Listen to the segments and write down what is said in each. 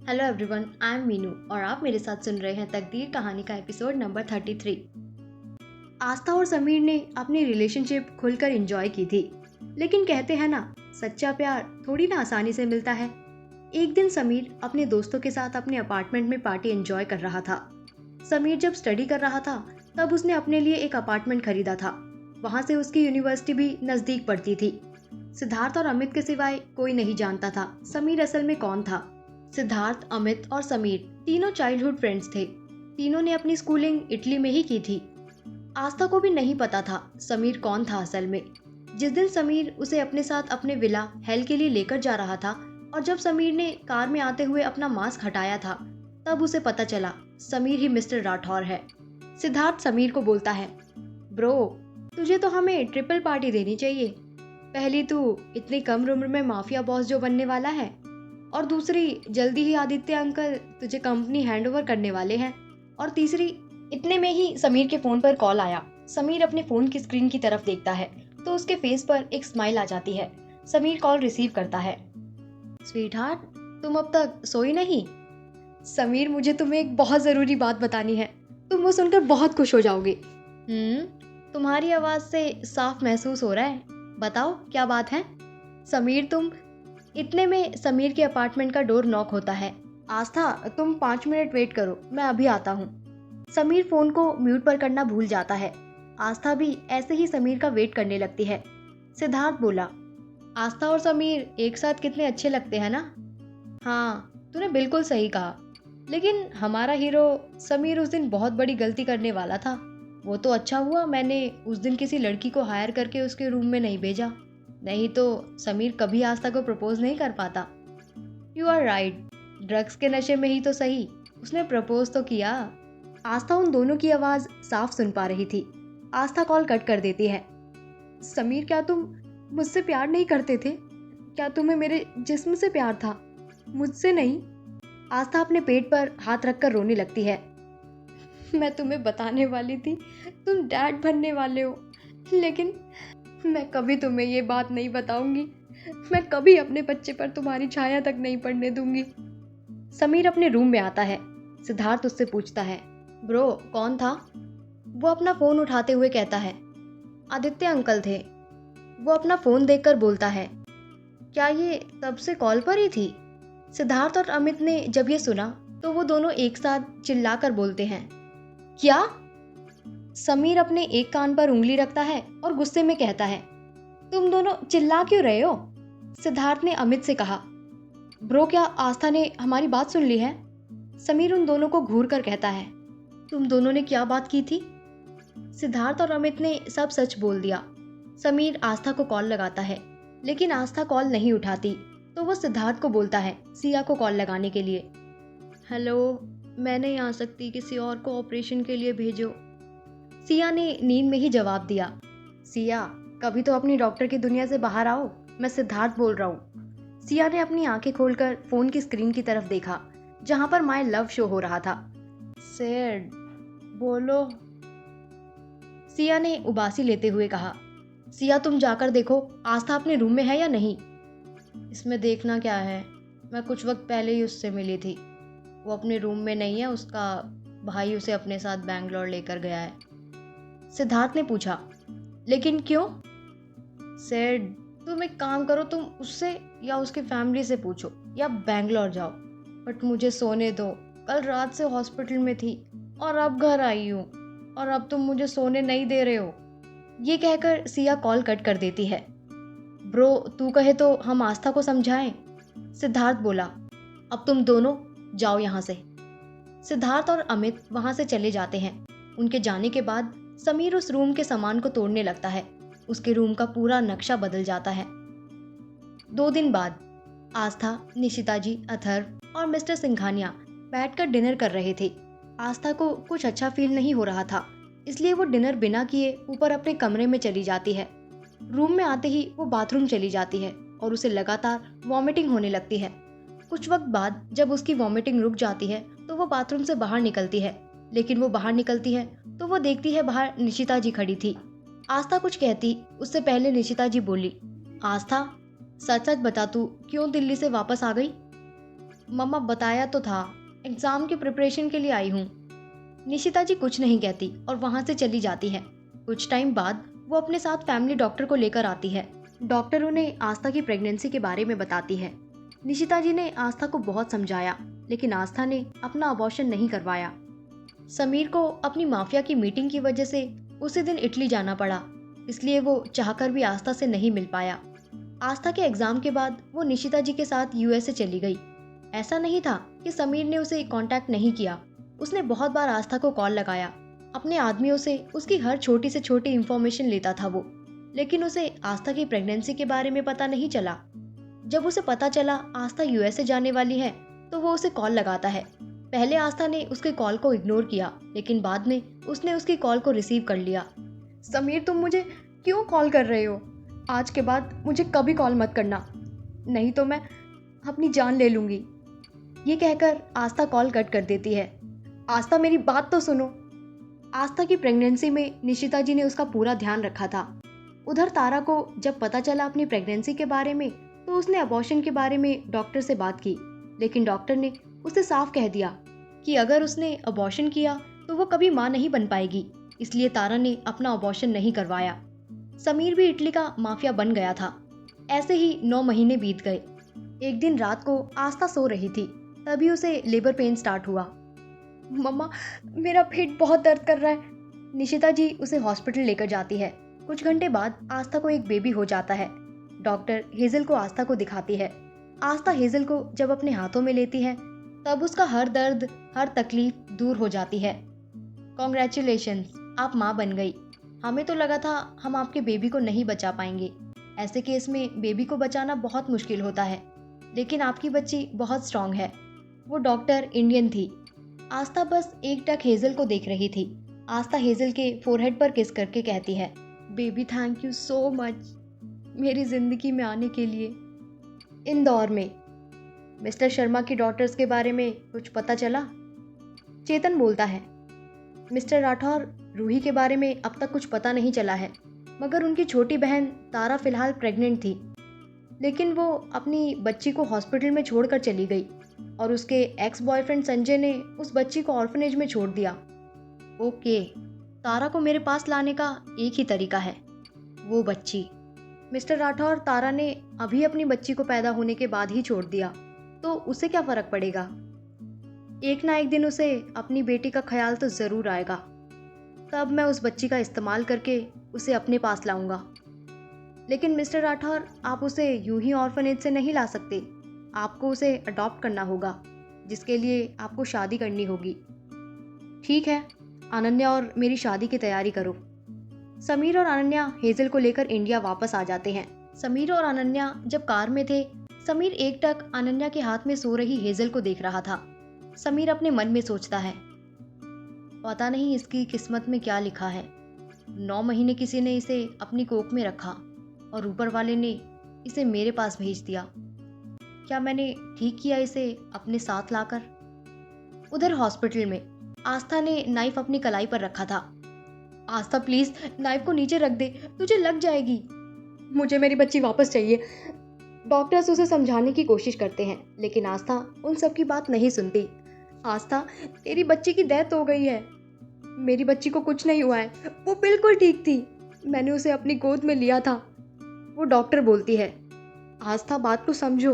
Hello everyone, I am Meenu और आप मेरे साथ सुन रहे हैं तकदीर कहानी का एपिसोड नंबर 33। आस्था और समीर ने अपनी रिलेशनशिप खुलकर एंजॉय की थी, लेकिन कहते हैं ना, सच्चा प्यार थोड़ी ना आसानी से मिलता है। एक दिन समीर अपने दोस्तों के साथ अपने अपार्टमेंट में पार्टी एंजॉय कर रहा था। समीर जब स्टडी कर रहा था तब उसने अपने लिए एक अपार्टमेंट खरीदा था। वहां से उसकी यूनिवर्सिटी भी नजदीक पड़ती थी। सिद्धार्थ और अमित के सिवाय कोई नहीं जानता था समीर असल में कौन था। सिद्धार्थ, अमित और समीर तीनों चाइल्डहुड फ्रेंड्स थे। तीनों ने अपनी स्कूलिंग इटली में ही की थी। आस्था को भी नहीं पता था समीर कौन था असल में। जिस दिन समीर उसे अपने साथ अपने विला हेल के लिए लेकर जा रहा था और जब समीर ने कार में आते हुए अपना मास्क हटाया था, तब उसे पता चला समीर ही मिस्टर राठौर है। सिद्धार्थ समीर को बोलता है, ब्रो, तुझे तो हमें ट्रिपल पार्टी देनी चाहिए। पहली, तू इतनी कम उम्र में माफिया बॉस जो बनने वाला है, और दूसरी, जल्दी ही आदित्य अंकल तुझे कंपनी हैंडओवर करने वाले हैं। और तीसरी। इतने में ही समीर के फोन पर कॉल आया। समीर अपने फोन की स्क्रीन की तरफ देखता है तो उसके फेस पर एक स्माइल आ जाती है। समीर कॉल रिसीव करता है। स्वीटहार्ट, तुम अब तक सोई नहीं? समीर, मुझे तुम्हें एक बहुत जरूरी बात बतानी है। तुम वो सुनकर बहुत खुश हो जाओगे। तुम्हारी आवाज से साफ महसूस हो रहा है। बताओ क्या बात है? समीर, तुम। इतने में समीर के अपार्टमेंट का डोर नॉक होता है। आस्था, तुम 5 मिनट वेट करो, मैं अभी आता हूँ। समीर फोन को म्यूट पर करना भूल जाता है। आस्था भी ऐसे ही समीर का वेट करने लगती है। सिद्धार्थ बोला, आस्था और समीर एक साथ कितने अच्छे लगते हैं ना? हाँ, तूने बिल्कुल सही कहा। लेकिन हमारा हीरो समीर उस दिन बहुत बड़ी गलती करने वाला था। वो तो अच्छा हुआ मैंने उस दिन किसी लड़की को हायर करके उसके रूम में नहीं भेजा, नहीं तो समीर कभी आस्था को प्रपोज नहीं कर पाता। यू आर राइट, ड्रग्स के नशे में ही तो सही, उसने प्रपोज तो किया। आस्था उन दोनों की आवाज साफ सुन पा रही थी। आस्था कॉल कट कर देती है। समीर, क्या तुम मुझसे प्यार नहीं करते थे? क्या तुम्हें मेरे जिस्म से प्यार था, मुझसे नहीं? आस्था अपने पेट पर हाथ रखकर रोने लगती है। मैं तुम्हें बताने वाली थी तुम डैड बनने वाले हो, लेकिन मैं कभी तुम्हें ये बात नहीं बताऊंगी। मैं कभी अपने बच्चे पर तुम्हारी छाया तक नहीं पड़ने दूंगी। समीर अपने रूम में आता है। सिद्धार्थ उससे पूछता है, ब्रो, कौन था? वो अपना फोन उठाते हुए कहता है, आदित्य अंकल थे। वो अपना फोन देखकर बोलता है, क्या ये तब से कॉल पर ही थी? सिद्धार्थ और अमित ने जब ये सुना तो वो दोनों एक साथ चिल्लाकर बोलते हैं, क्या? समीर अपने एक कान पर उंगली रखता है और गुस्से में कहता है, तुम दोनों चिल्ला क्यों रहे हो? सिद्धार्थ ने अमित से कहा, ब्रो, क्या आस्था ने हमारी बात सुन ली है? समीर उन दोनों को घूर कर कहता है, तुम दोनों ने क्या बात की थी? सिद्धार्थ और अमित ने सब सच बोल दिया। समीर आस्था को कॉल लगाता है, लेकिन आस्था कॉल नहीं उठाती तो वो सिद्धार्थ को बोलता है सिया को कॉल लगाने के लिए। हेलो, मैं नहीं आ सकती, किसी और को ऑपरेशन के लिए भेजो। सिया ने नींद में ही जवाब दिया, सिया, कभी तो अपनी डॉक्टर की दुनिया से बाहर आओ, मैं सिद्धार्थ बोल रहा हूँ। सिया ने अपनी आंखें खोलकर फोन की स्क्रीन की तरफ देखा जहां पर माय लव शो हो रहा था। सैड, बोलो, सिया ने उबासी लेते हुए कहा। सिया, तुम जाकर देखो आस्था अपने रूम में है या नहीं। इसमें देखना क्या है, मैं कुछ वक्त पहले ही उससे मिली थी। वो अपने रूम में नहीं है, उसका भाई उसे अपने साथ बैंगलोर लेकर गया है। सिद्धार्थ ने पूछा, लेकिन क्यों? सेड, तुम एक काम करो, तुम उससे या उसकी फैमिली से पूछो या बैंगलोर जाओ, बट मुझे सोने दो। कल रात से हॉस्पिटल में थी और अब घर आई हूँ, और अब तुम मुझे सोने नहीं दे रहे हो। ये कहकर सिया कॉल कट कर देती है। ब्रो, तू कहे तो हम आस्था को समझाएं। सिद्धार्थ बोला, अब तुम दोनों जाओ यहाँ से। सिद्धार्थ और अमित वहां से चले जाते हैं। उनके जाने के बाद समीर उस रूम के सामान को तोड़ने लगता है। उसके रूम का पूरा नक्शा बदल जाता है। 2 दिन बाद आस्था, निशिता जी, अथर्व और मिस्टर सिंघानिया बैठकर डिनर कर रहे थे। आस्था को कुछ अच्छा फील नहीं हो रहा था, इसलिए वो डिनर बिना किए ऊपर अपने कमरे में चली जाती है। रूम में आते ही वो बाथरूम चली जाती है और उसे लगातार वॉमिटिंग होने लगती है। कुछ वक्त बाद जब उसकी वॉमिटिंग रुक जाती है तो वो बाथरूम से बाहर निकलती है, लेकिन वो बाहर निकलती है तो वो देखती है बाहर निशिता जी खड़ी थी। आस्था कुछ कहती उससे पहले निशिता जी बोली, आस्था, सच सच बता, तू क्यों दिल्ली से वापस आ गई? मम्मा बताया तो था, एग्जाम की प्रिपरेशन के लिए आई हूँ। निशिता जी कुछ नहीं कहती और वहाँ से चली जाती है। कुछ टाइम बाद वो अपने साथ फैमिली डॉक्टर को लेकर आती है। डॉक्टर उन्हें आस्था की प्रेगनेंसी के बारे में बताती है। निशिता जी ने आस्था को बहुत समझाया, लेकिन आस्था ने अपना अबॉर्शन नहीं करवाया। समीर को अपनी माफिया की मीटिंग की वजह से उसी दिन इटली जाना पड़ा, इसलिए वो चाहकर भी आस्था से नहीं मिल पाया। आस्था के एग्जाम के बाद वो निशिता जी के साथ यूएसए चली गई। ऐसा नहीं था कि समीर ने उसे कांटेक्ट नहीं किया। उसने बहुत बार आस्था को कॉल लगाया। अपने आदमियों से उसकी हर छोटी से छोटी इंफॉर्मेशन लेता था वो, लेकिन उसे आस्था की प्रेगनेंसी के बारे में पता नहीं चला। जब उसे पता चला आस्था यूएसए जाने वाली है, तो वो उसे कॉल लगाता है। पहले आस्था ने उसके कॉल को इग्नोर किया, लेकिन बाद में उसने उसकी कॉल को रिसीव कर लिया। समीर, तुम मुझे क्यों कॉल कर रहे हो? आज के बाद मुझे कभी कॉल मत करना, नहीं तो मैं अपनी जान ले लूंगी। ये कहकर आस्था कॉल कट कर देती है। आस्था, मेरी बात तो सुनो। आस्था की प्रेगनेंसी में निशिता जी ने उसका पूरा ध्यान रखा था। उधर तारा को जब पता चला अपनी प्रेगनेंसी के बारे में, तो उसने अबॉर्शन के बारे में डॉक्टर से बात की, लेकिन डॉक्टर ने उसे साफ कह दिया कि अगर उसने अबॉर्शन किया तो वो कभी मां नहीं बन पाएगी। इसलिए तारा ने अपना अबॉर्शन नहीं करवाया। समीर भी इटली का माफिया बन गया था। ऐसे ही 9 महीने बीत गए। एक दिन रात को आस्था सो रही थी, तभी उसे लेबर पेन स्टार्ट हुआ। मम्मा, मेरा पेट बहुत दर्द कर रहा है। निशिता जी उसे हॉस्पिटल लेकर जाती है। कुछ घंटे बाद आस्था को एक बेबी हो जाता है। डॉक्टर हेजल को आस्था को दिखाती है। आस्था हेजल को जब अपने हाथों में लेती है, तब उसका हर दर्द, हर तकलीफ दूर हो जाती है। कॉन्ग्रेचुलेशंस, आप माँ बन गई। हमें तो लगा था हम आपके बेबी को नहीं बचा पाएंगे। ऐसे केस में बेबी को बचाना बहुत मुश्किल होता है, लेकिन आपकी बच्ची बहुत स्ट्रांग है। वो डॉक्टर इंडियन थी। आस्था बस एकटक हेजल को देख रही थी। आस्था हेजल के फोरहेड पर किस करके कहती है, baby thank you so much मेरी जिंदगी में आने के लिए। इंदौर में मिस्टर शर्मा की डॉटर्स के बारे में कुछ पता चला? चेतन बोलता है, मिस्टर राठौर, रूही के बारे में अब तक कुछ पता नहीं चला है, मगर उनकी छोटी बहन तारा फिलहाल प्रेग्नेंट थी, लेकिन वो अपनी बच्ची को हॉस्पिटल में छोड़कर चली गई और उसके एक्स बॉयफ्रेंड संजय ने उस बच्ची को ऑर्फनेज में छोड़ दिया। ओके, तारा को मेरे पास लाने का एक ही तरीका है, वो बच्ची। मिस्टर राठौर, तारा ने अभी अपनी बच्ची को पैदा होने के बाद ही छोड़ दिया, तो उसे क्या फर्क पड़ेगा? एक ना एक दिन उसे अपनी बेटी का ख्याल तो जरूर आएगा। तब मैं उस बच्ची का इस्तेमाल करके उसे अपने पास लाऊंगा। लेकिन मिस्टर राठौर, आप उसे यूं ही ऑर्फनेज से नहीं ला सकते। आपको उसे अडॉप्ट करना होगा, जिसके लिए आपको शादी करनी होगी। ठीक है, अनन्या और मेरी शादी की तैयारी करो। समीर और अनन्या हेजल को लेकर इंडिया वापस आ जाते हैं। समीर और अनन्या जब कार में थे, समीर एकटक अनन्या के हाथ में सो रही हेजल को देख रहा था। समीर अपने मन में सोचता है, पता नहीं इसकी किस्मत में क्या लिखा है। 9 महीने किसी ने इसे अपनी कोख में रखा और ऊपर वाले ने इसे मेरे पास भेज दिया। क्या मैंने ठीक किया इसे अपने साथ लाकर? उधर हॉस्पिटल में आस्था ने नाइफ अपनी कलाई पर रखा था। आस्था प्लीज, नाइफ को नीचे रख दे, तुझे लग जाएगी। मुझे मेरी बच्ची वापस चाहिए। डॉक्टर्स उसे समझाने की कोशिश करते हैं, लेकिन आस्था उन सब की बात नहीं सुनती। आस्था, तेरी बच्ची की डेथ हो गई है। मेरी बच्ची को कुछ नहीं हुआ है, वो बिल्कुल ठीक थी। मैंने उसे अपनी गोद में लिया था। वो डॉक्टर बोलती है, आस्था बात को समझो,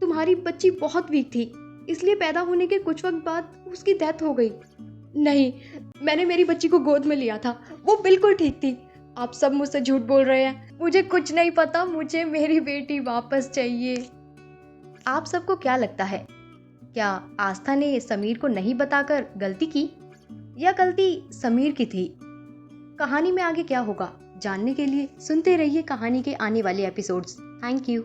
तुम्हारी बच्ची बहुत वीक थी, इसलिए पैदा होने के कुछ वक्त बाद उसकी डेथ हो गई। नहीं, मैंने मेरी बच्ची को गोद में लिया था, वो बिल्कुल ठीक थी। आप सब मुझसे झूठ बोल रहे हैं, मुझे कुछ नहीं पता, मुझे मेरी बेटी वापस चाहिए। आप सबको क्या लगता है, क्या आस्था ने समीर को नहीं बताकर गलती की, या गलती समीर की थी? कहानी में आगे क्या होगा जानने के लिए सुनते रहिए कहानी के आने वाले एपिसोड्स। Thank you.